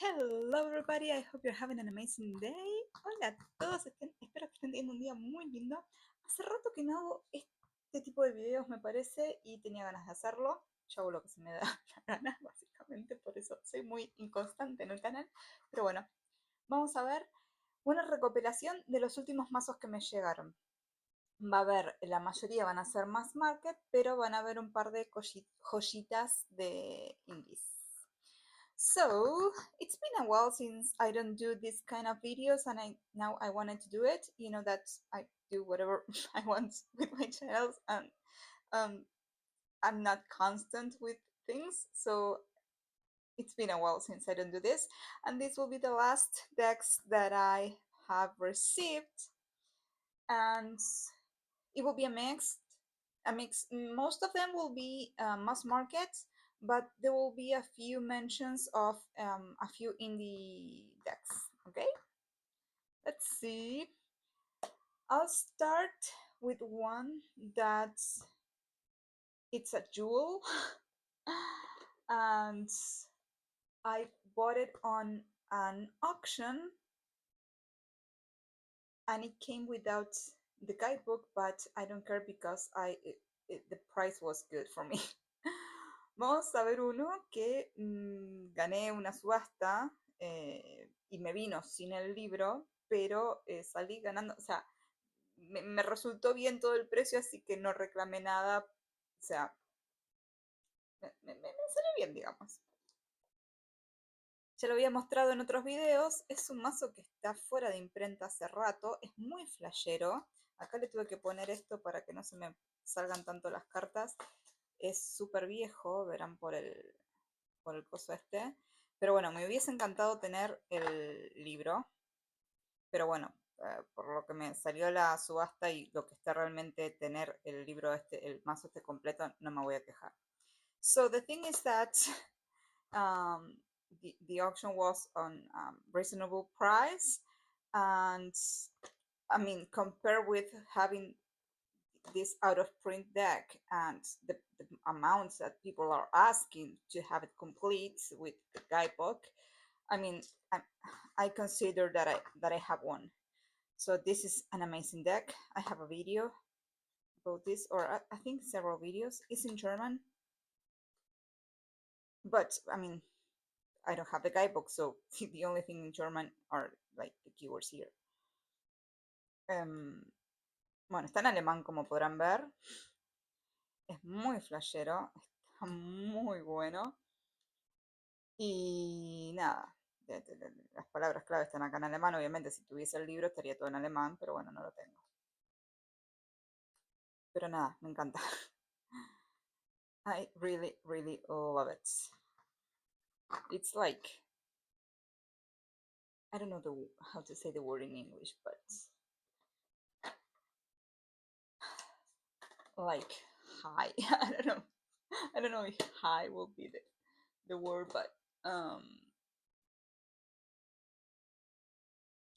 Hello everybody, I hope you're having an amazing day. Hola a todos, espero que estén teniendo un día muy lindo. Hace rato que no hago este tipo de videos, me parece, y tenía ganas de hacerlo. Yo hago lo que se me da la gana, básicamente, por eso soy muy inconstante en el canal. Pero bueno, vamos a ver una recopilación de los últimos mazos que me llegaron. Va a haber, la mayoría van a ser mass market, pero van a haber un par de joyitas de indies. So it's been a while since I don't do this kind of videos, and now I wanted to do it. You know that I do whatever I want with my channels, and um, I'm not constant with things, so it's been a while since I don't do this, and this will be the last decks that I have received, and it will be a mix. Most of them will be mass market, but there will be a few mentions of a few indie decks. Okay, let's see. I'll start with one that it's a jewel, and I bought it on an auction, and it came without the guidebook, but I don't care because the price was good for me. Vamos a ver uno que gané una subasta y me vino sin el libro, pero salí ganando, o sea, me resultó bien todo el precio, así que no reclamé nada, o sea, me salió bien, digamos. Ya lo había mostrado en otros videos, es un mazo que está fuera de imprenta hace rato, es muy flashero. Acá le tuve que poner esto para que no se me salgan tanto las cartas. Es súper viejo, verán por el coso este. Pero bueno, me hubiese encantado tener el libro. Pero bueno, por lo que me salió la subasta y lo que está realmente tener el libro este, el mazo este completo, no me voy a quejar. So the thing is that the auction was on reasonable price, and I mean, compared with having this out of print deck and the amounts that people are asking to have it complete with the guidebook, I mean, I consider that I have one. So this is an amazing deck. I have a video about this, or I think several videos. It's in German, but I mean, I don't have the guidebook, so the only thing in German are like the keywords here. Bueno, está en alemán, como podrán ver. Es muy flashero, está muy bueno. Y nada, las palabras clave están acá en alemán. Obviamente, si tuviese el libro estaría todo en alemán, pero bueno, no lo tengo. Pero nada, me encanta. I really, really love it. It's like, I don't know how to say the word in English, but like high. I don't know if high will be the word, but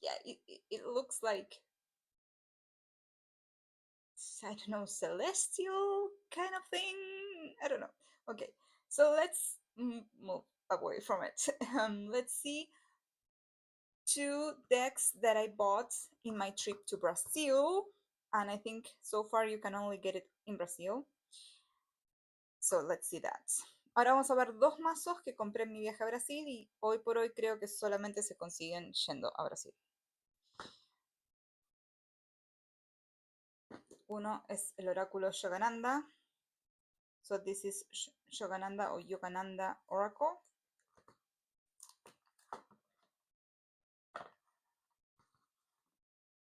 yeah, it looks like, I don't know, celestial kind of thing. I don't know. Okay, so let's move away from it. Let's see two decks that I bought in my trip to Brazil, and I think so far you can only get it in Brazil. So let's see that. Ahora vamos a ver dos mazos que compré en mi viaje a Brasil y hoy por hoy creo que solamente se consiguen yendo a Brasil. Uno es el oráculo Yogananda. So this is Yogananda or Yogananda Oracle.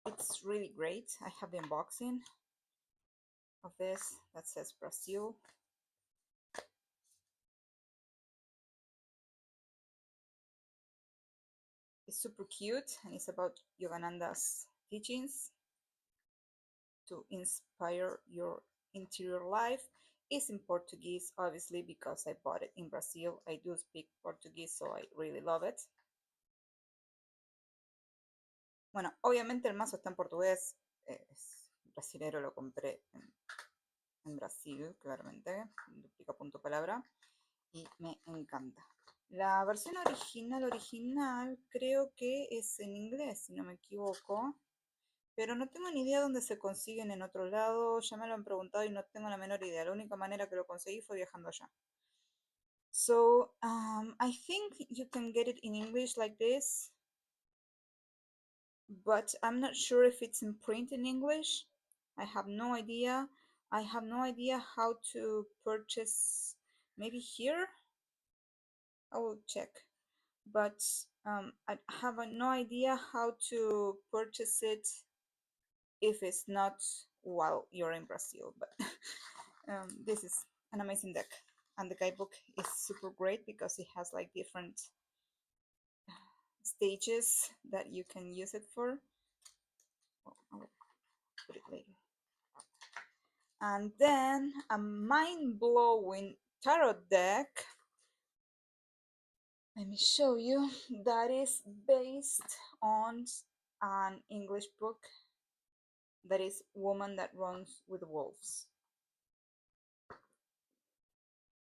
It's really great. I have the unboxing of this that says Brazil. It's super cute and it's about Yogananda's teachings to inspire your interior life. It's in Portuguese, obviously, because I bought it in Brazil. I do speak Portuguese, so I really love it. Bueno, obviamente el mazo está en portugués, es brasilero, lo compré en Brasil, claramente, duplica punto palabra, y me encanta. La versión original creo que es en inglés, si no me equivoco. Pero no tengo ni idea dónde se consiguen en otro lado. Ya me lo han preguntado y no tengo la menor idea. La única manera que lo conseguí fue viajando allá. So, I think you can get it in English like this, but I'm not sure if it's in print in English. I have no idea. I have no idea how to purchase. Maybe here? I will check. But I have no idea how to purchase it if it's not while you're in Brazil. But this is an amazing deck, and the guidebook is super great because it has like different stages that you can use it for. Oh, I'll put it later. And then a mind-blowing tarot deck. Let me show you. That is based on an English book that is Woman That Runs with Wolves.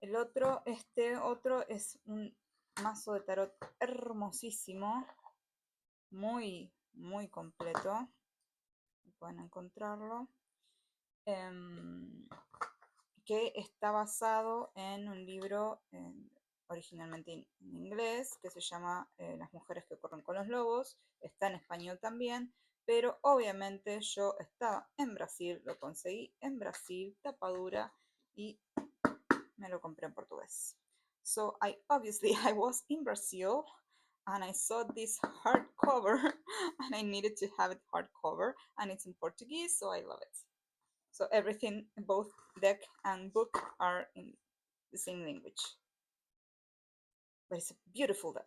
El otro, este otro es un mazo de tarot hermosísimo, muy, muy completo. Pueden encontrarlo. Que está basado en un libro originalmente en inglés que se llama Las mujeres que corren con los lobos. Está en español también, pero obviamente yo estaba en Brasil, lo conseguí en Brasil, tapadura, y me lo compré en portugués. So obviously I was in Brazil and I saw this hardcover and I needed to have it hardcover, and it's in Portuguese, so I love it. So everything, both deck and book, are in the same language. But it's a beautiful deck.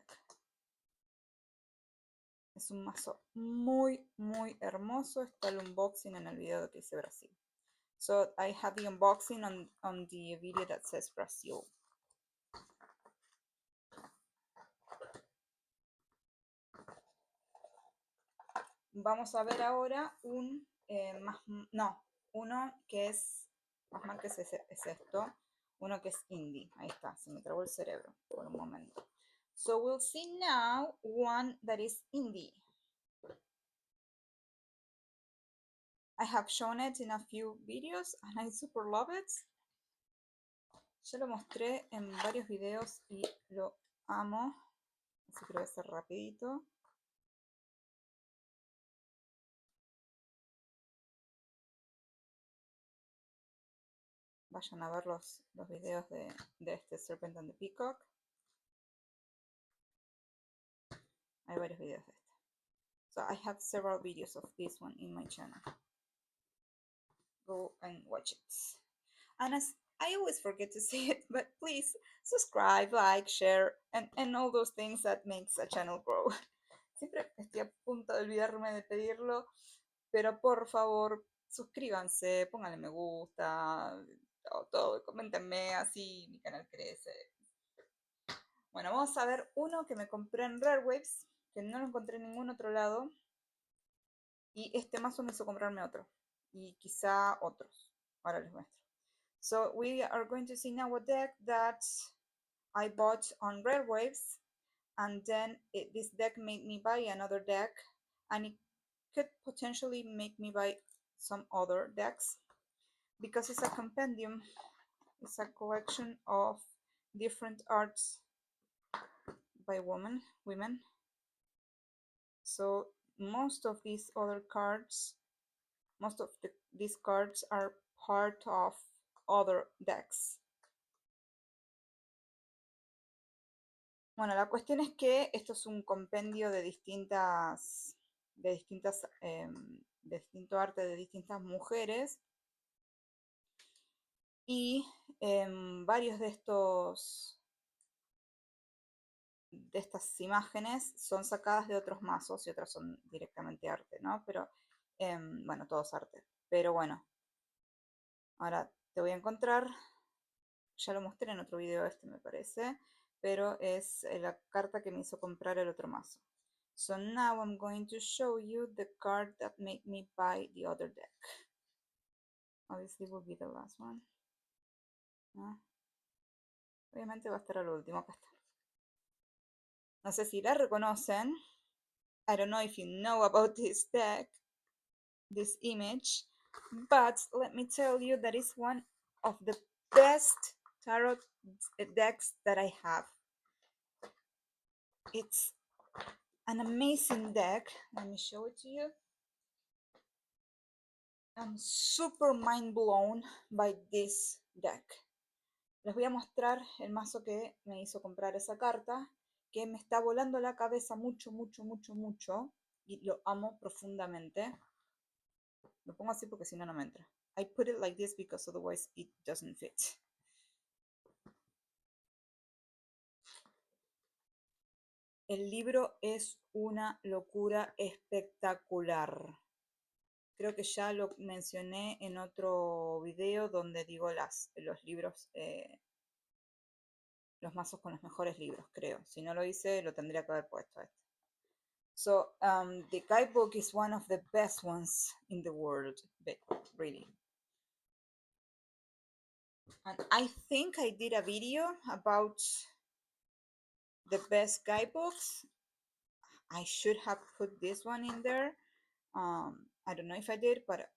Es un mazo muy, muy hermoso. Está el unboxing en el video que hice Brasil. So I have the unboxing on the video that says Brazil. Vamos a ver ahora uno que es más marcas, es esto. Uno que es indie. Ahí está, se me trabó el cerebro por un momento. So we'll see now one that is indie. I have shown it in a few videos and I super love it. Ya lo mostré en varios videos y lo amo. Así que lo voy a hacer rapidito. Vayan a ver los videos de este Serpent and the Peacock. Hay varios videos de este. So I have several videos of this one in my channel. Go and watch it. And as I always forget to say it, but please subscribe, like, share, and all those things that makes a channel grow. Siempre estoy a punto de olvidarme de pedirlo, pero por favor, suscríbanse, pónganle me gusta, todo, coméntenme, así mi canal crece. Bueno, vamos a ver uno que me compré en Rarewaves, que no lo encontré en ningún otro lado. Y este mazo me hizo comprarme otro. Y quizá otros. Ahora les muestro. So we are going to see now a deck that I bought on Rarewaves. And then this deck made me buy another deck. And it could potentially make me buy some other decks. Because it's a compendium. It's a collection of different arts by women. So most of these other cards, these cards are part of other decks. Bueno, la cuestión es que esto es un compendio de distinto arte de distintas mujeres, y varios de estas imágenes son sacadas de otros mazos y otras son directamente arte, ¿no? Pero bueno, todos arte. Pero bueno, ahora te voy a encontrar, ya lo mostré en otro video este me parece, pero es la carta que me hizo comprar el otro mazo. So now I'm going to show you the card that made me buy the other deck. Obviously will be the last one. ¿No? Obviamente va a estar al último, acá está. No sé si la reconocen. I don't know if you know about this deck, this image, but let me tell you that it's one of the best tarot decks that I have. It's an amazing deck. Let me show it to you. I'm super mind blown by this deck. Les voy a mostrar el mazo que me hizo comprar esa carta, que me está volando la cabeza mucho, mucho, mucho, mucho, y lo amo profundamente. Lo pongo así porque si no, no me entra. I put it like this because otherwise it doesn't fit. El libro es una locura espectacular. Creo que ya lo mencioné en otro video donde digo los libros, los mazos con los mejores libros, creo. Si no lo hice, lo tendría que haber puesto esto. So the guidebook is one of the best ones in the world, really. And I think I did a video about the best guidebooks. I should have put this one in there. I don't know if I did, but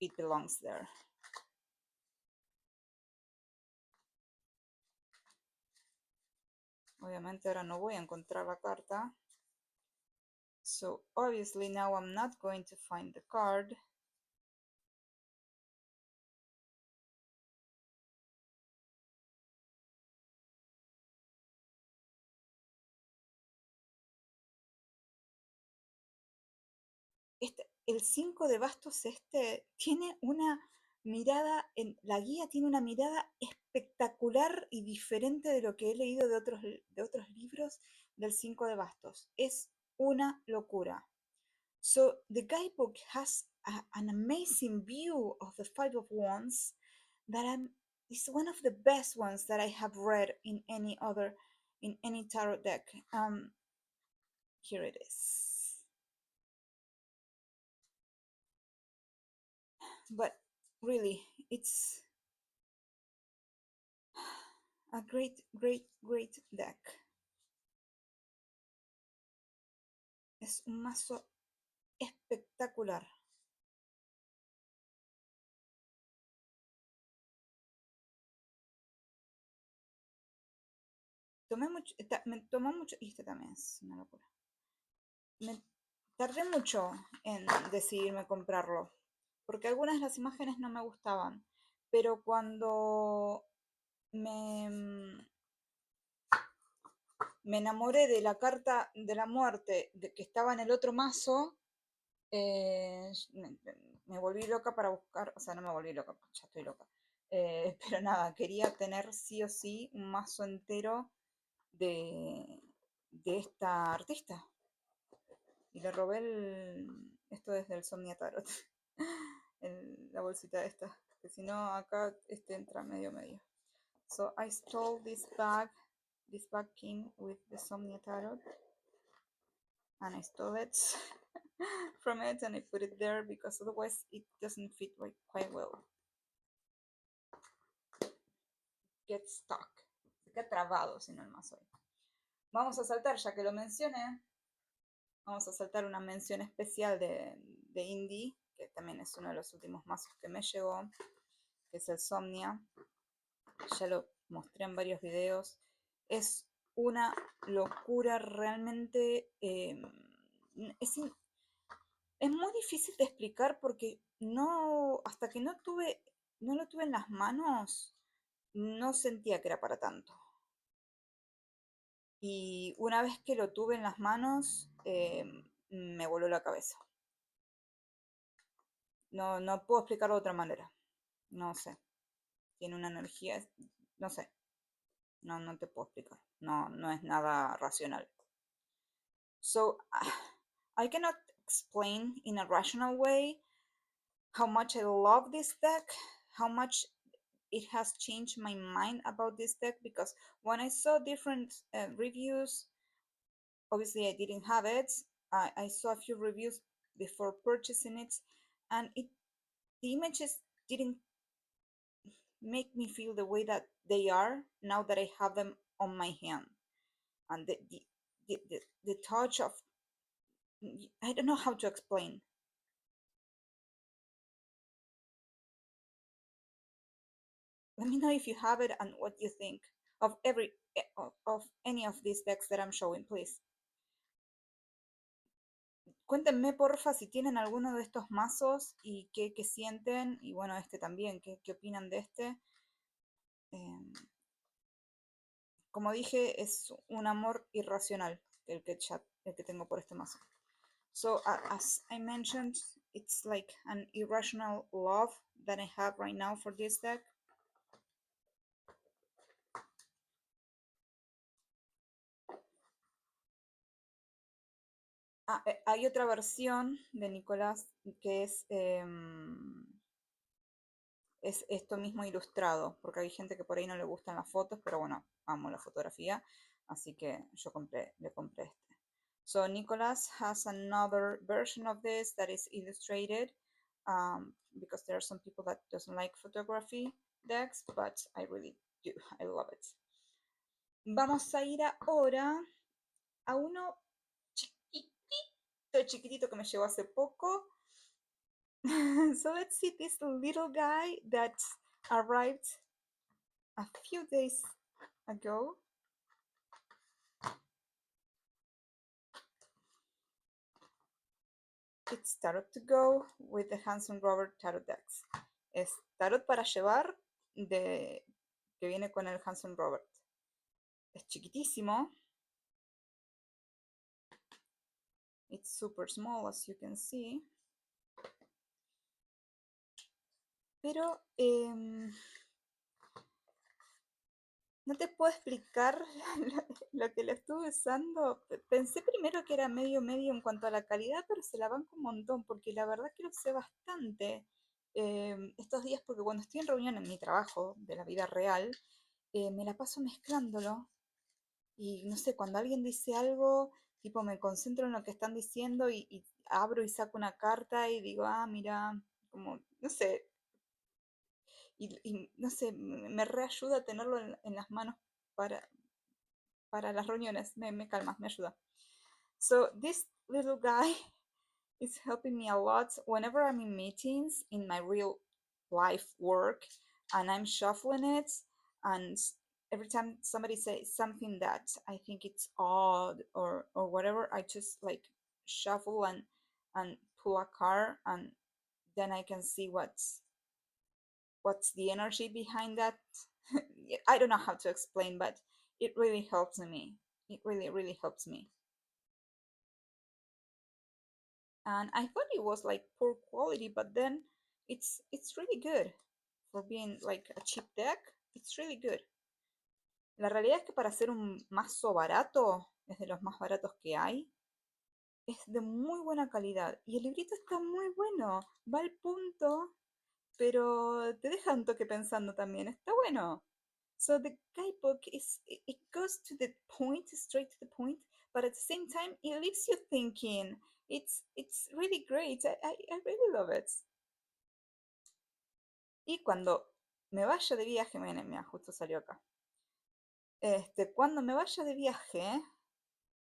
it belongs there. Obviamente ahora no voy a encontrar la carta. So obviously now I'm not going to find the card. El 5 de bastos tiene una mirada, la guía tiene una mirada espectacular y diferente de lo que he leído de otros libros del 5 de bastos. Es una locura. So the guidebook has an amazing view of the Five of Wands it's one of the best ones that I have read in any tarot deck. Here it is. But really, it's a great, great, great deck. Es un mazo espectacular. Me tomó mucho, y este también es una locura. Me tardé mucho en decidirme comprarlo, porque algunas de las imágenes no me gustaban, pero cuando me enamoré de la carta de la muerte que estaba en el otro mazo, me volví loca para buscar, o sea, no me volví loca, ya estoy loca. Pero nada, quería tener sí o sí un mazo entero de esta artista. Y le robé esto desde el Somnia Tarot, la bolsita esta, que si no acá entra medio medio. So I stole this bag came with the Somnia Tarot, and I stole it from it and I put it there because otherwise it doesn't fit quite well. Get stuck. Se queda trabado si no el mazo. Vamos a saltar, ya que lo mencioné, vamos a saltar una mención especial de Indie, que también es uno de los últimos mazos que me llegó, que es el Somnia. Ya lo mostré en varios videos. Es una locura realmente. Es muy difícil de explicar porque hasta que no lo tuve en las manos, no sentía que era para tanto. Y una vez que lo tuve en las manos, me voló la cabeza. No puedo explicarlo de otra manera. No sé. Tiene una energía, no sé. No te puedo explicar. No es nada racional. So I cannot explain in a rational way how much I love this deck, how much it has changed my mind about this deck, because when I saw different reviews, obviously I didn't have it. I saw a few reviews before purchasing it, and the images didn't make me feel the way that they are now that I have them on my hand. And the touch of, I don't know how to explain. Let me know if you have it and what you think of of any of these decks that I'm showing, please. Cuéntenme porfa si tienen alguno de estos mazos y qué sienten, y bueno, este también, qué opinan de este. Como dije, es un amor irracional el que tengo por este mazo. So as I mentioned, it's like an irrational love that I have right now for this deck. Hay otra versión de Nicolás que es esto mismo ilustrado, porque hay gente que por ahí no le gustan las fotos, pero bueno, amo la fotografía, así que le compré este. So Nicholas has another version of this that is illustrated, because there are some people that doesn't like photography decks, but I really do. I love it. Vamos a ir ahora a uno chiquitito que me llegó hace poco. So let's see this little guy that arrived a few days ago. It's Tarot to Go with the Handsome Robert Tarot decks. Es tarot para llevar que viene con el Handsome Robert. Es chiquitísimo. It's super small, as you can see. Pero no te puedo explicar lo que lo estuve usando. Pensé primero que era medio en cuanto a la calidad, pero se la banco un montón, porque la verdad que lo usé bastante estos días, porque cuando estoy en reunión en mi trabajo de la vida real, me la paso mezclándolo. Y no sé, cuando alguien dice algo, tipo me concentro en lo que están diciendo y abro y saco una carta y digo, ah, mira, como, no sé, y no sé, me reayuda tenerlo en las manos para, para las reuniones, me calma, me ayuda. So this little guy is helping me a lot whenever I'm in meetings in my real life work and I'm shuffling it, and every time somebody says something that I think it's odd or whatever, I just like shuffle and pull a card, and then I can see what's the energy behind that. I don't know how to explain, but it really helps me. It really helps me. And I thought it was like poor quality, but then it's really good for being like a cheap deck. It's really good. La realidad es que para hacer un mazo barato, es de los más baratos que hay, es de muy buena calidad. Y el librito está muy bueno, va al punto, pero te deja un toque pensando también, está bueno. So the guidebook it goes to the point, straight to the point, but at the same time it leaves you thinking. It's really great. I really love it. Y cuando me vaya de viaje, mira, justo salió acá. Cuando me vaya de viaje,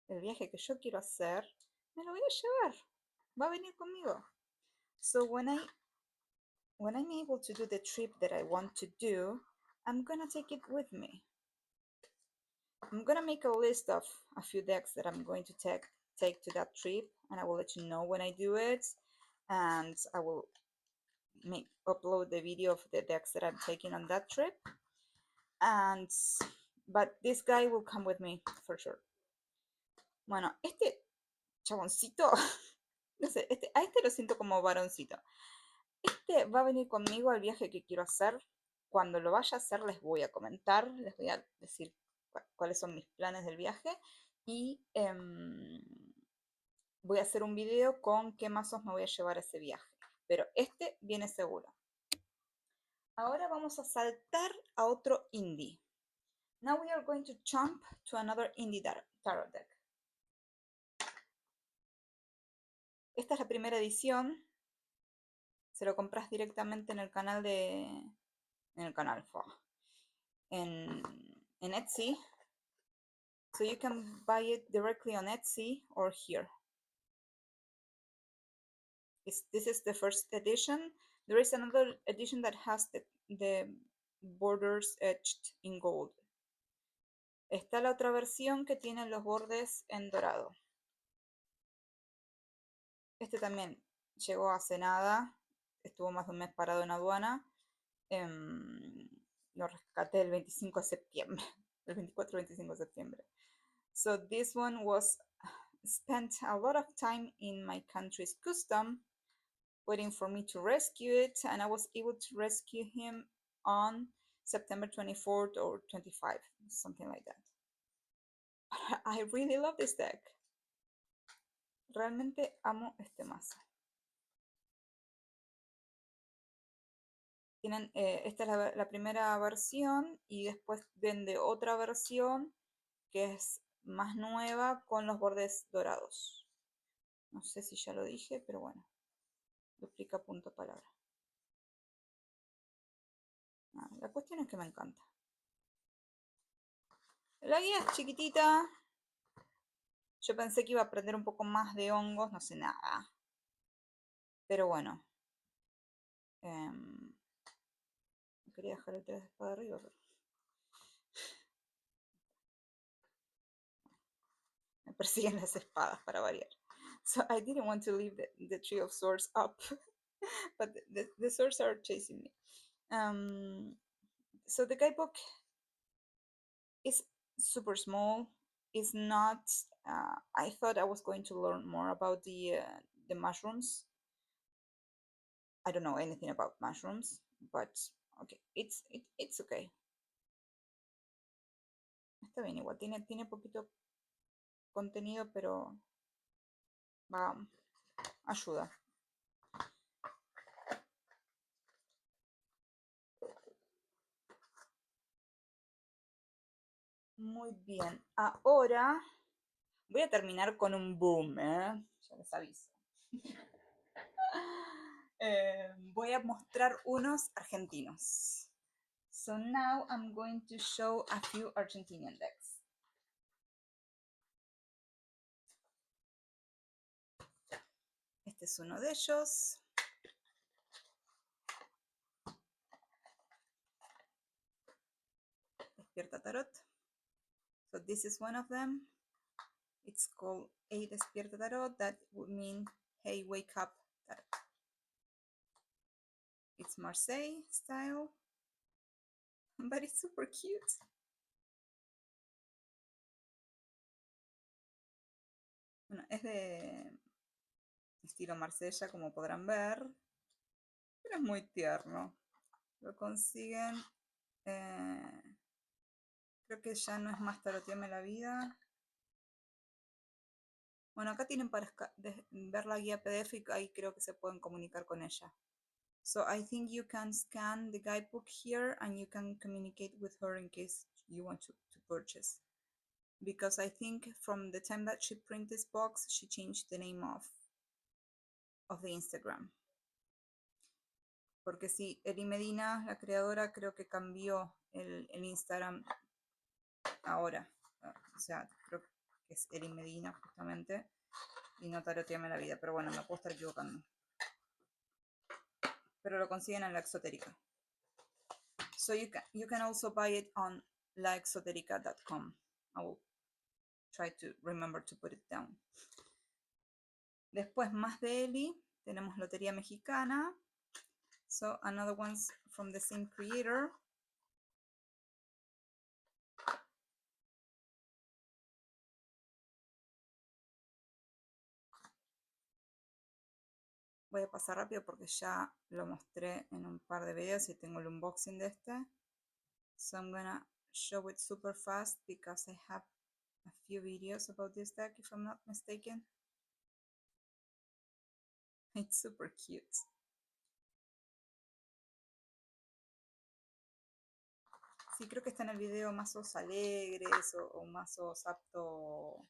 el viaje que yo quiero hacer, me lo voy a llevar. Va a venir conmigo. So when I'm able to do the trip that I want to do, I'm gonna take it with me. I'm gonna make a list of a few decks that I'm going to take to that trip, and I will let you know when I do it, and I will upload the video of the decks that I'm taking on that trip. But this guy will come with me for sure. Bueno, este chaboncito, no sé, a este lo siento como varoncito. Este va a venir conmigo al viaje que quiero hacer. Cuando lo vaya a hacer les voy a comentar, les voy a decir cuáles son mis planes del viaje, y voy a hacer un video con qué mazos me voy a llevar a ese viaje. Pero este viene seguro. Ahora vamos a saltar a otro indie. Now we are going to jump to another indie tarot deck. Esta es la primera edición. Se lo compras directamente en el canal en Etsy. So you can buy it directly on Etsy or here. This is the first edition. There is another edition that has the borders etched in gold. Está la otra versión que tiene los bordes en dorado. Este también llegó hace nada, estuvo más de un mes parado en aduana. Lo rescaté el 25 de septiembre, el 24-25 de septiembre. So this one was spent a lot of time in my country's custom waiting for me to rescue it, and I was able to rescue him on September 24th or 25th, something like that. I really love this deck. Realmente amo este mazo. Tienen, esta es la primera versión y después vende otra versión que es más nueva con los bordes dorados. No sé si ya lo dije, pero bueno, duplica punto palabra. La cuestión es que me encanta. La guía es chiquitita. Yo pensé que iba a aprender un poco más de hongos, no sé nada. Pero bueno. Quería dejar el 3 de espada arriba, pero... me persiguen las espadas para variar. So I didn't want to leave the Tree of Swords up. But the swords are chasing me. So the guidebook is super small. It's not... I thought I was going to learn more about the mushrooms. I don't know anything about mushrooms, but okay, it's okay. Está bien igual, tiene poquito contenido, pero va, ayuda. Muy bien, ahora voy a terminar con un boom, ya les aviso. Voy a mostrar unos argentinos. So now I'm going to show a few Argentinian decks. Este es uno de ellos. Despierta Tarot. So this is one of them. It's called Hey Despierta Tarot. That would mean Hey Wake Up Tarot. It's Marseille style, but it's super cute. Bueno, es de estilo Marsella, como podrán ver, pero es muy tierno. Lo consiguen, creo que ya no es más taroteame la vida. Bueno, acá tienen para ver la guía PDF y ahí creo que se pueden comunicar con ella. So I think you can scan the guidebook here and you can communicate with her in case you want to purchase. Because I think from the time that she printed this box, she changed the name of the Instagram. Porque sí, Eli Medina, la creadora, creo que cambió el Instagram ahora. O sea, creo que es Eli Medina justamente y no taroteame la vida. Pero bueno, me puedo estar equivocando. Pero lo consiguen en la exotérica. So you can also buy it on laexoterica.com. I will try to remember to put it down. Después, más de Eli, tenemos Lotería Mexicana. So another one's from the same creator. Voy a pasar rápido porque ya lo mostré en un par de videos y tengo el unboxing de este. So I'm gonna show it super fast because I have a few videos about this deck if I'm not mistaken. It's super cute. Sí, creo que está en el video mazos alegres o mazos apto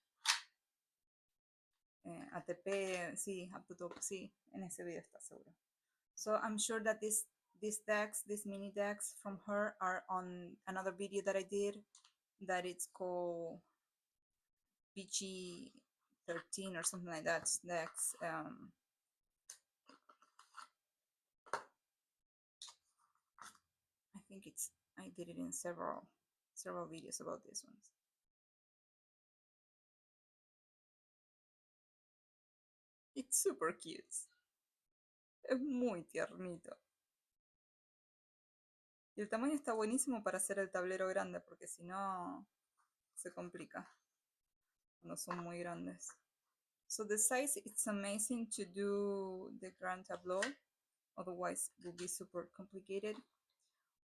ATP, sí, apto top, sí, en ese video está seguro. So I'm sure that these decks, these mini decks from her are on another video that I did that it's called PG-13 or something like that. Next, I think I did it in several videos about these ones. It's super cute. Es muy tiernito. Y el tamaño está buenísimo para hacer el tablero grande, porque si no se complica cuando son muy grandes. So the size, it's amazing to do the grand tableau, otherwise it would be super complicated.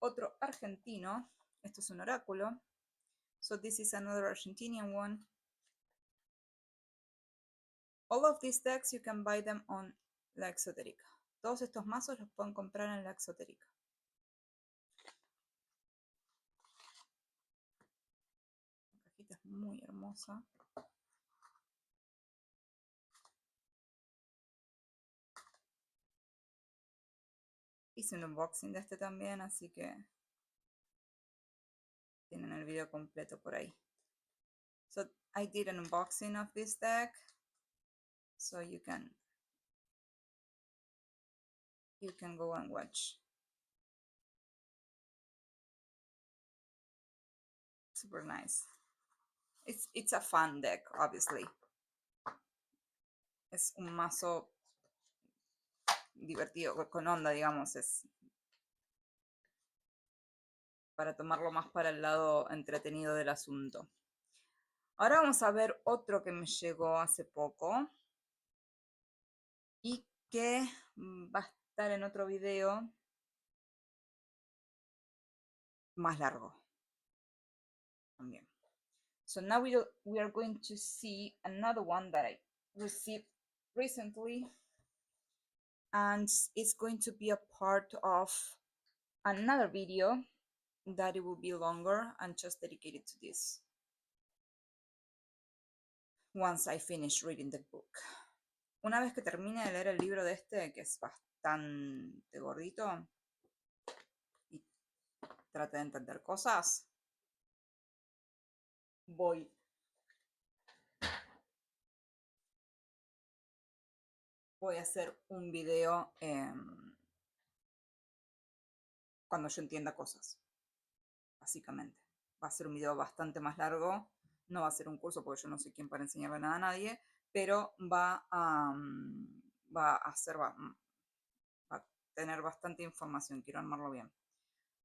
Otro argentino, esto es un oráculo. So this is another Argentinian one. All of these decks you can buy them on La Exotérica. Todos estos mazos los pueden comprar en La Exotérica. La cajita es muy hermosa. Hice un unboxing de este también, así que tienen el video completo por ahí. So I did an unboxing of this deck, so you can go and watch. Super nice. It's a fun deck, obviously. Es un mazo divertido, con onda, digamos, es para tomarlo más para el lado entretenido del asunto. Ahora vamos a ver otro que me llegó hace poco y que va a estar en otro video más largo también. So now we are going to see another one that I received recently, and it's going to be a part of another video that it will be longer and just dedicated to this once I finish reading the book. Una vez que termine de leer el libro de este, que es bastante gordito y trate de entender cosas, voy a hacer un video cuando yo entienda cosas, básicamente. Va a ser un video bastante más largo, no va a ser un curso porque yo no soy quien para enseñarle nada a nadie, pero va a tener bastante información, quiero armarlo bien.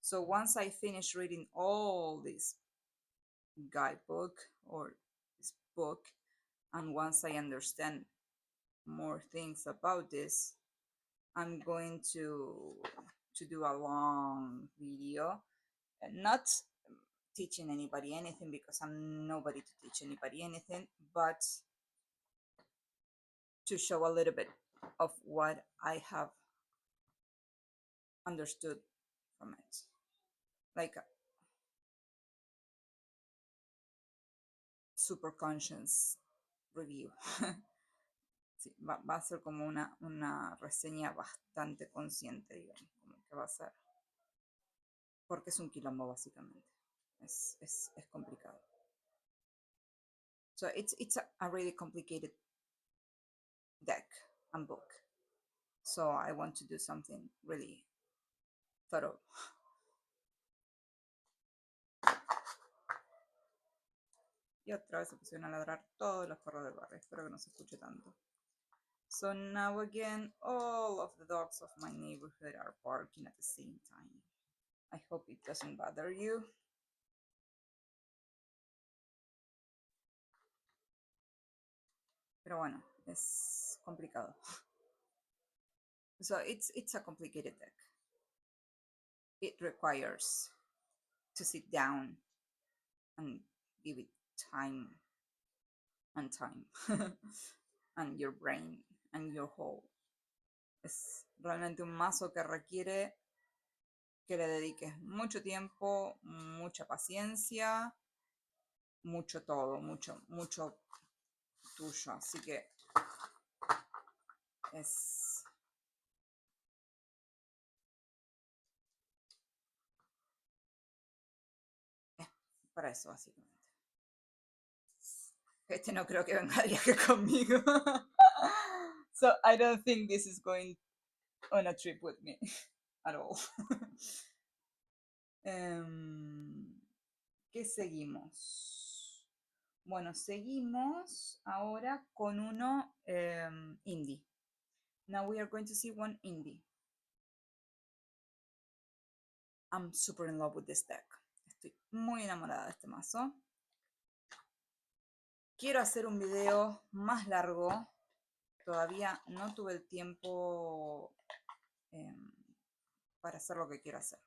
So once I finish reading all this guidebook or this book, and once I understand more things about this, I'm going to do a long video, not teaching anybody anything because I'm nobody to teach anybody anything, but to show a little bit of what I have understood from it, like a super conscious review. Sí, va a ser como una reseña bastante consciente, digamos, como que va a ser, porque es un quilombo básicamente, es complicado. So it's a really complicated deck and book, so I want to do something really thorough. Y otra vez se pusieron a ladrar todos los perros del barrio, espero que no se escuche tanto. So now again, all of the dogs of my neighborhood are barking at the same time. I hope it doesn't bother you. Pero bueno, es complicado. So it's a complicated deck. It requires to sit down and give it time and and your brain and your whole. Es realmente un mazo que requiere que le dediques mucho tiempo, mucha paciencia, mucho todo, mucho tuyo. Así que es para eso básicamente. Este no creo que venga de viaje conmigo. So I don't think this is going on a trip with me at all. ¿Qué seguimos? Bueno, seguimos ahora con uno indie. Now we are going to see one indie. I'm super in love with this deck. Estoy muy enamorada de este mazo. Quiero hacer un video más largo. Todavía no tuve el tiempo para hacer lo que quiero hacer.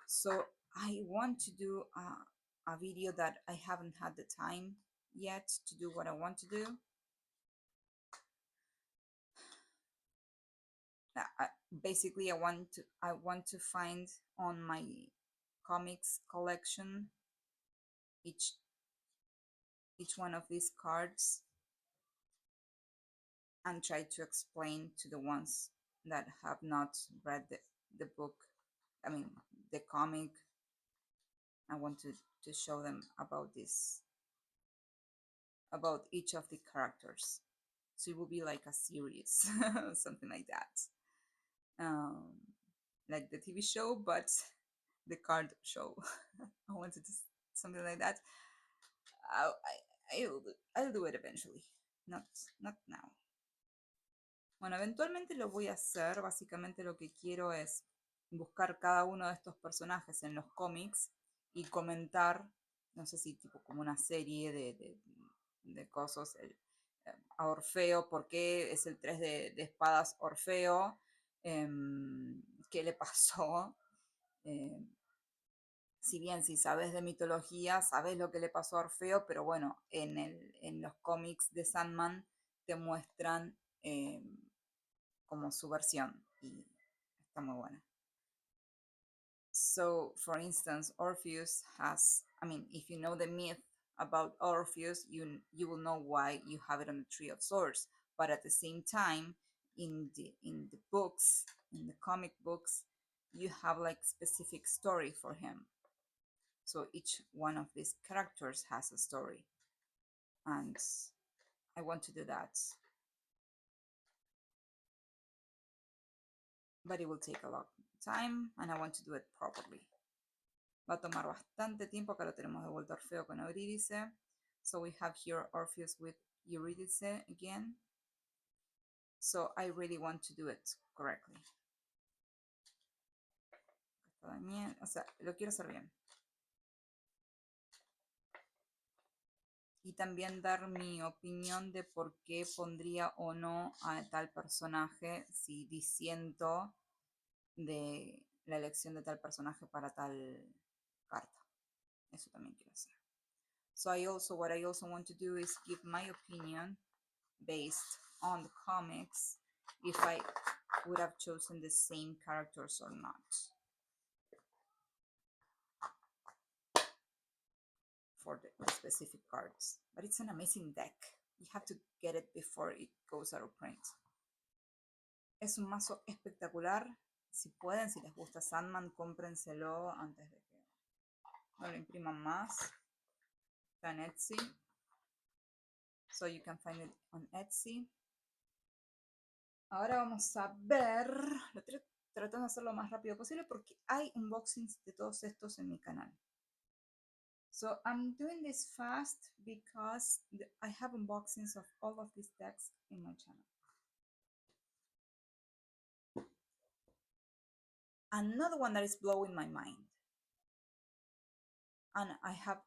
So I want to do a video that I haven't had the time yet to do what I want to do. Basically, I want to find on my comics collection each one of these cards and try to explain to the ones that have not read the book, I mean the comic. I want to show them about this, about each of the characters. So it will be like a series, something like that. Like the TV show, but the card show. I wanted to something like that. I'll do it eventually, not now. Bueno, eventualmente lo voy a hacer. Básicamente lo que quiero es buscar cada uno de estos personajes en los cómics y comentar, no sé si tipo como una serie de cosas, a Orfeo, por qué es el 3 de espadas Orfeo, qué le pasó. Si bien si sabes de mitología, sabes lo que le pasó a Orfeo, pero bueno, en los cómics de Sandman te muestran como su versión y está muy buena. So, for instance, Orpheus has, I mean, if you know the myth about Orpheus, you will know why you have it on the Tree of Swords. But at the same time, in the books, in the comic books, you have like specific story for him. So each one of these characters has a story, and I want to do that. But it will take a lot of time, and I want to do it properly. Va a tomar bastante tiempo. Acá lo tenemos de vuelta Orfeo con Eurídice. So we have here Orpheus with Eurídice again. So I really want to do it correctly. O sea, lo quiero hacer bien. Y también dar mi opinión de por qué pondría o no a tal personaje si disiento de la elección de tal personaje para tal carta. Eso también quiero hacer. So what I also want to do is give my opinion based on the comics if I would have chosen the same characters or not for the specific cards. But it's an amazing deck. You have to get it before it goes out of print. Es un mazo espectacular. Si pueden, si les gusta Sandman, cómprenselo antes de que no lo impriman más. Está en Etsy. So you can find it on Etsy. Ahora vamos a ver. Lo estoy tratando de hacerlo lo más rápido posible porque hay unboxings de todos estos en mi canal. So I'm doing this fast because I have unboxings of all of these decks in my channel. Another one that is blowing my mind, and I have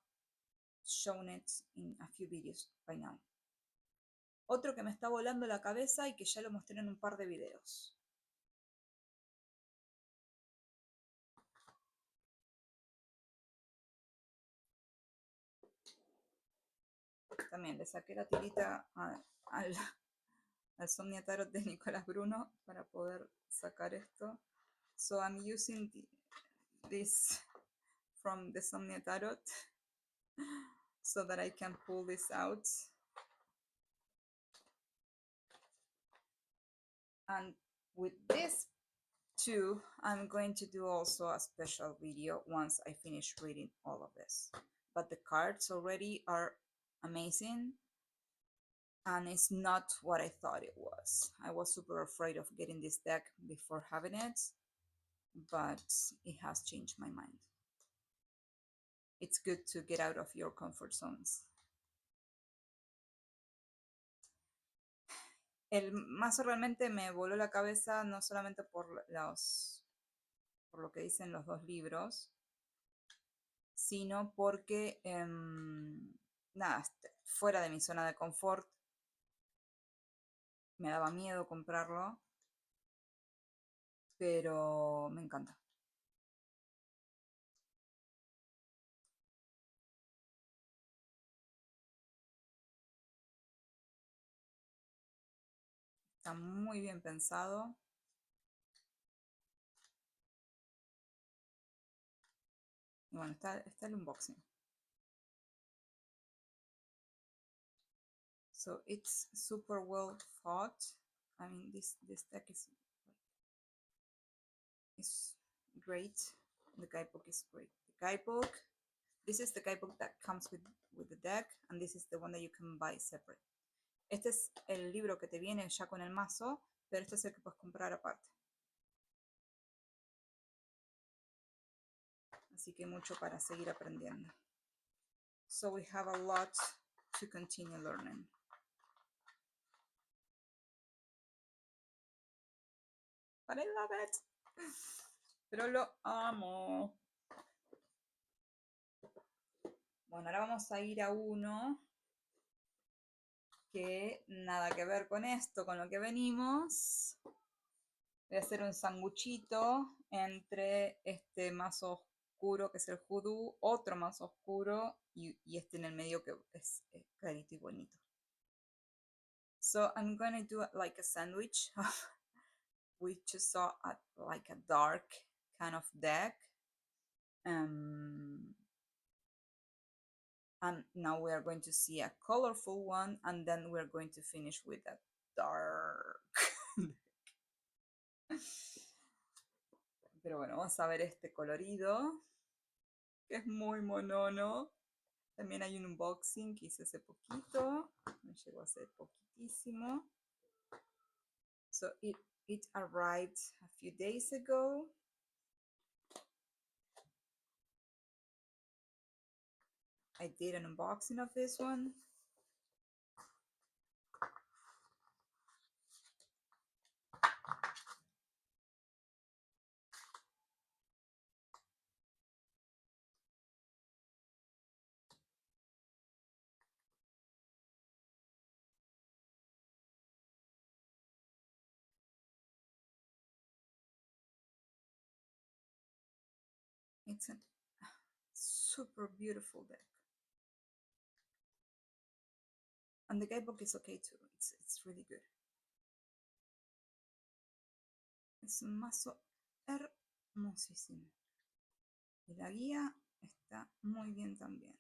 shown it in a few videos by now. Otro que me está volando la cabeza y que ya lo mostré en un par de videos. También le saqué la tirita al Somnia Tarot de Nicolás Bruno para poder sacar esto. So I'm using this from the Somnia Tarot so that I can pull this out. And with this too, I'm going to do also a special video once I finish reading all of this. But the cards already are amazing. And it's not what I thought it was. I was super afraid of getting this deck before having it, but it has changed my mind. It's good to get out of your comfort zones. El mazo realmente me voló la cabeza, no solamente por lo que dicen los dos libros, sino porque, nada, fuera de mi zona de confort, me daba miedo comprarlo, pero me encanta. Está muy bien pensado. Y bueno, está el unboxing. So it's super well thought. I mean, this deck is great. The guidebook is great. The guidebook. This is the guidebook that comes with the deck, and this is the one that you can buy separate. Este es el libro que te viene ya con el mazo, pero este es el que puedes comprar aparte. Así que mucho para seguir aprendiendo. So we have a lot to continue learning. But I love it. Pero lo amo. Bueno, ahora vamos a ir a uno que nada que ver con esto, con lo que venimos. Voy a hacer un sanguchito entre este mazo oscuro que es el hoodoo, otro mazo oscuro y este en el medio que es clarito y bonito. So I'm gonna do like a sandwich. We just saw like a dark kind of deck. And now we are going to see a colorful one, and then we're going to finish with a dark. Pero bueno, vamos a ver este colorido, que es muy monono. También hay un unboxing que hice hace poquito, me llegó hace poquitísimo. So it arrived a few days ago. I did an unboxing of this one. It's a super beautiful deck. And the guidebook is okay too. It's really good. Es un mazo hermosísimo. Y la guía está muy bien también.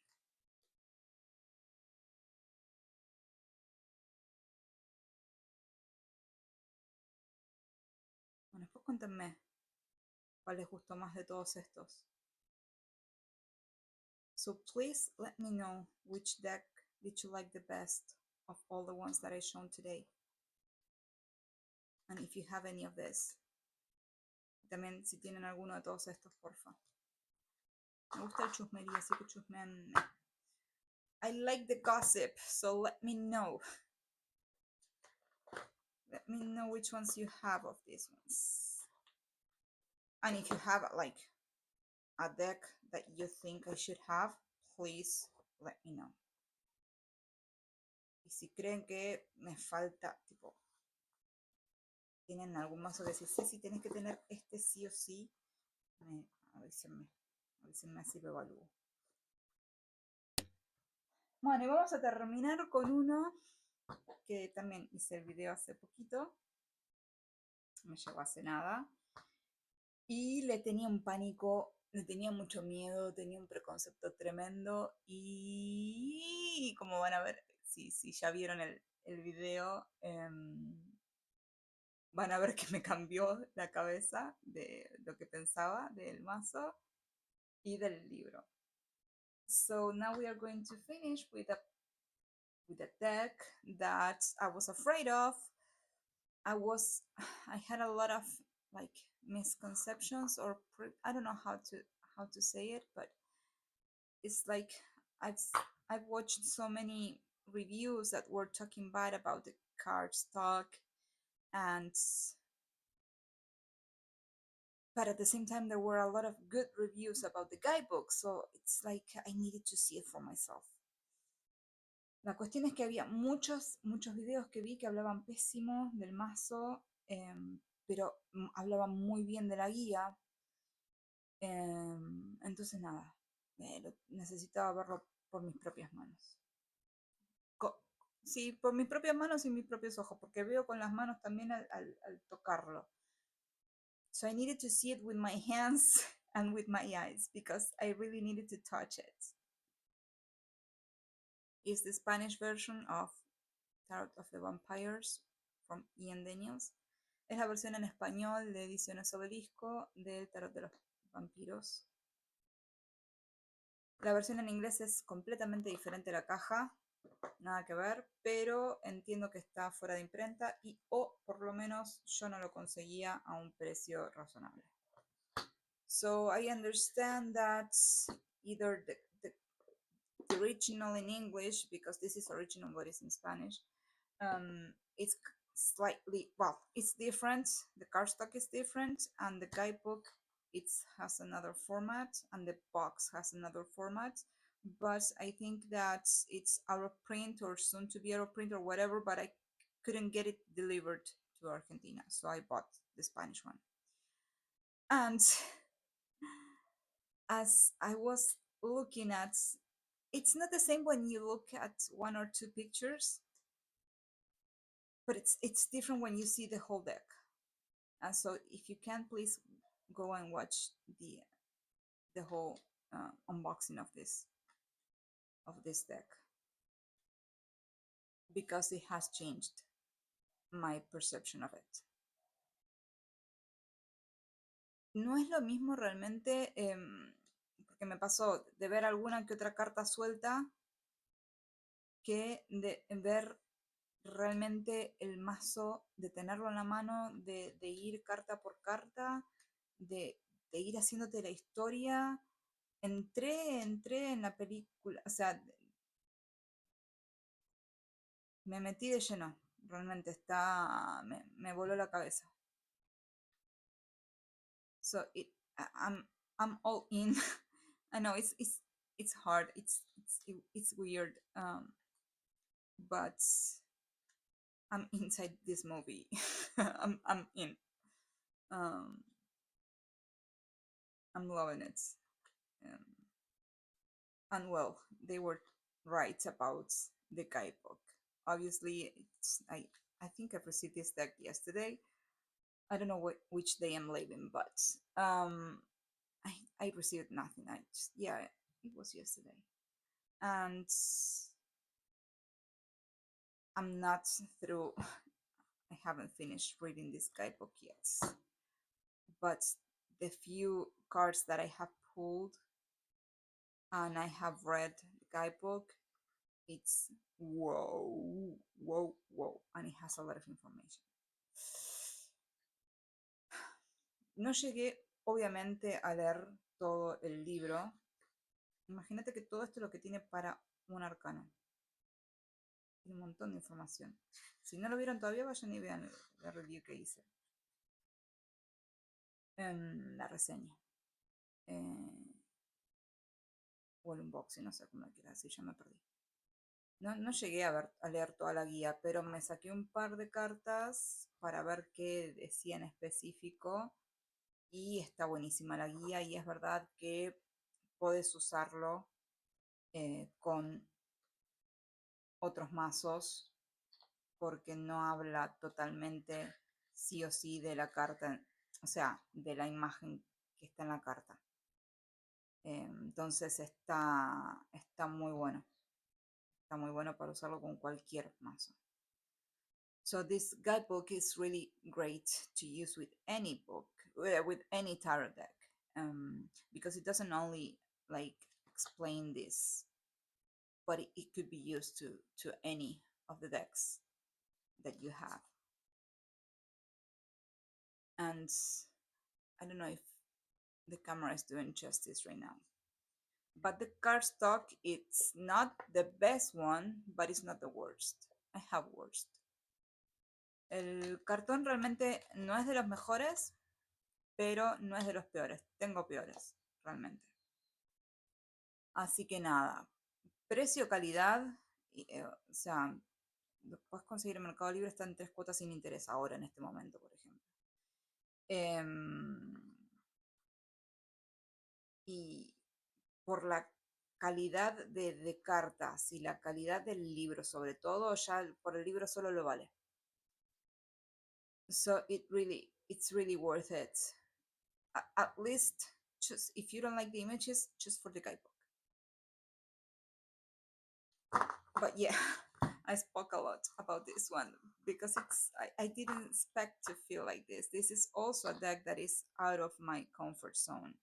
Bueno, después cuéntenme cuál les gustó más de todos estos. So please let me know which deck did you like the best of all the ones that I shown today. And if you have any of this. También si tienen alguno de todos estos, porfa. Me gusta el chusmerío, así que chusmean. I like the gossip, so let me know. Let me know which ones you have of these ones. And if you have like a deck that you think I should have, please let me know. Y si creen que me falta, tipo, tienen algún mazo que decir, sí, tienes que tener este sí o sí, avísenme así lo evalúo. Bueno, y vamos a terminar con uno que también hice el video hace poquito, me llegó hace nada, y le tenía un pánico, le tenía mucho miedo, tenía un preconcepto tremendo, y como van a ver, si ya vieron el video, van a ver que me cambió la cabeza de lo que pensaba del mazo y del libro. So now we are going to finish with a with a deck that I was afraid of. I had a lot of like misconceptions or I don't know how to say it, but it's like I've I've watched so many reviews that were talking bad about the card stock, and but at the same time there were a lot of good reviews about the guidebook, so it's like I needed to see it for myself. La cuestión es que había muchos videos que vi que hablaban pésimo del mazo, pero hablaban muy bien de la guía. Entonces nada, necesitaba verlo por mis propias manos. Sí, por mis propias manos y mis propios ojos, porque veo con las manos también al tocarlo. So I needed to see it with my hands and with my eyes because I really needed to touch it. It's the Spanish version of Tarot of the Vampires from Ian Daniels. Es la versión en español de Ediciones Obelisco del Tarot de los Vampiros. La versión en inglés es completamente diferente a la caja, nada que ver, pero entiendo que está fuera de imprenta y o por lo menos yo no lo conseguía a un precio razonable. So I understand that either the original in English, because this is original but it's in Spanish, it's slightly, well, it's different, the cardstock is different, and the guidebook it has another format, and the box has another format, but I think that it's out of print or soon to be out of print or whatever, but I couldn't get it delivered to Argentina, so I bought the Spanish one. And as I was looking at, it's not the same when you look at one or two pictures, but it's different when you see the whole deck. And so if you can, please go and watch the whole unboxing of this deck, because it has changed my perception of it. No es lo mismo realmente, porque me pasó de ver alguna que otra carta suelta que de ver realmente el mazo, de tenerlo en la mano, de ir carta por carta, de ir haciéndote la historia. Entré en la película, o sea, me metí de lleno, realmente me voló la cabeza. So I'm all in. I know it's hard, it's weird, but I'm inside this movie. I'm in. I'm loving it. And well, they were right about the guidebook. Obviously, I think I've received this deck yesterday. I don't know which day I'm leaving, but I received nothing. Yeah, it was yesterday, and I'm not through. I haven't finished reading this guidebook yet, but the few cards that I have pulled and I have read the guidebook, it's whoa, and it has a lot of information. No llegué, obviamente, a leer todo el libro. Imagínate que todo esto es lo que tiene para un arcano. Tiene un montón de información. Si no lo vieron todavía, vayan y vean la review que hice. La reseña. O el unboxing, no sé cómo lo quieras decir, ya me perdí. No llegué a leer toda la guía, pero me saqué un par de cartas para ver qué decía en específico. Y está buenísima la guía, y es verdad que puedes usarlo con otros mazos, porque no habla totalmente sí o sí de la carta, o sea, de la imagen que está en la carta. Entonces está muy bueno. Está muy bueno para usarlo con cualquier mazo. So this guidebook is really great to use with any book, with any tarot deck, because it doesn't only like explain this but it could be used to any of the decks that you have. And I don't know if the camera is doing justice right now, but the cardstock, it's not the best one, but it's not the worst. I have worst. El cartón realmente no es de los mejores, pero no es de los peores. Tengo peores, realmente. Así que nada, precio, calidad, o sea, lo puedes conseguir en Mercado Libre, está en 3 cuotas sin interés ahora, en este momento, por ejemplo. Y por la calidad de cartas y la calidad del libro, sobre todo, ya por el libro solo lo vale. So it's really worth it. At least, just if you don't like the images, just for the guidebook. But yeah, I spoke a lot about this one because I didn't expect to feel like this. This is also a deck that is out of my comfort zone.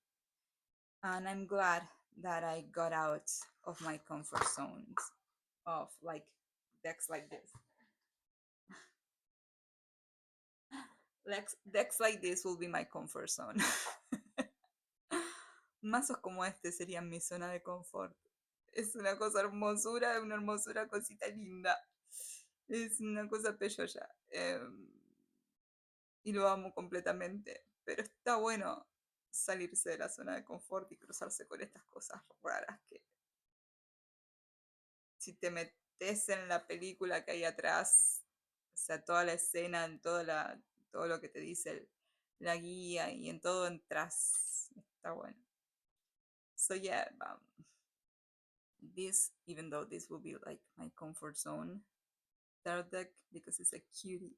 And I'm glad that I got out of my comfort zones of like decks like this. Decks like this will be my comfort zone. Mazos como este serían mi zona de confort. Es una cosa hermosura, una hermosura cosita linda. Es una cosa peyoya. Y lo amo completamente. Pero está bueno salirse de la zona de confort y cruzarse con estas cosas raras que si te metes en la película que hay atrás, o sea, toda la escena, en todo lo que te dice la guía y en todo entras, está bueno. So yeah, this, even though this will be like my comfort zone tarot deck because it's a cutie,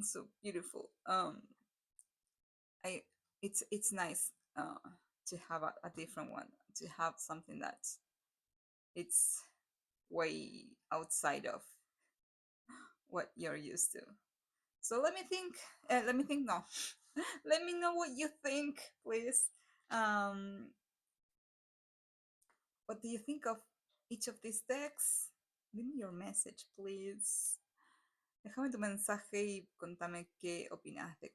so beautiful. It's nice to have a different one, to have something that it's way outside of what you're used to. So let me think no. Let me know what you think, please. What do you think of each of these decks? Leave me your message, please. Déjame tu mensaje y contame qué opinas de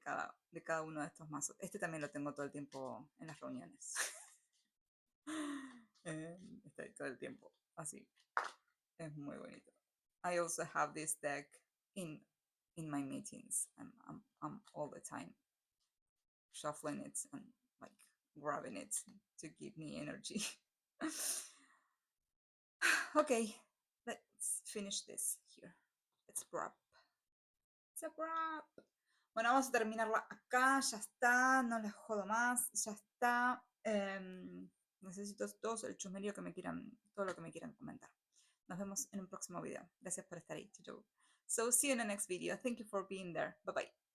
cada uno de estos mazos. Este también lo tengo todo el tiempo en las reuniones. Está ahí todo el tiempo, así. Es muy bonito. I also have this deck in my meetings. I'm all the time shuffling it and like grabbing it to give me energy. Okay, let's finish this here. It's a wrap. It's a wrap. Bueno, vamos a terminarla acá. Ya está. No les jodo más. Ya está. Necesito todo el chusmerío que me quieran, todo lo que me quieran comentar. Nos vemos en un próximo video. Gracias por estar ahí. So see you in the next video. Thank you for being there. Bye bye.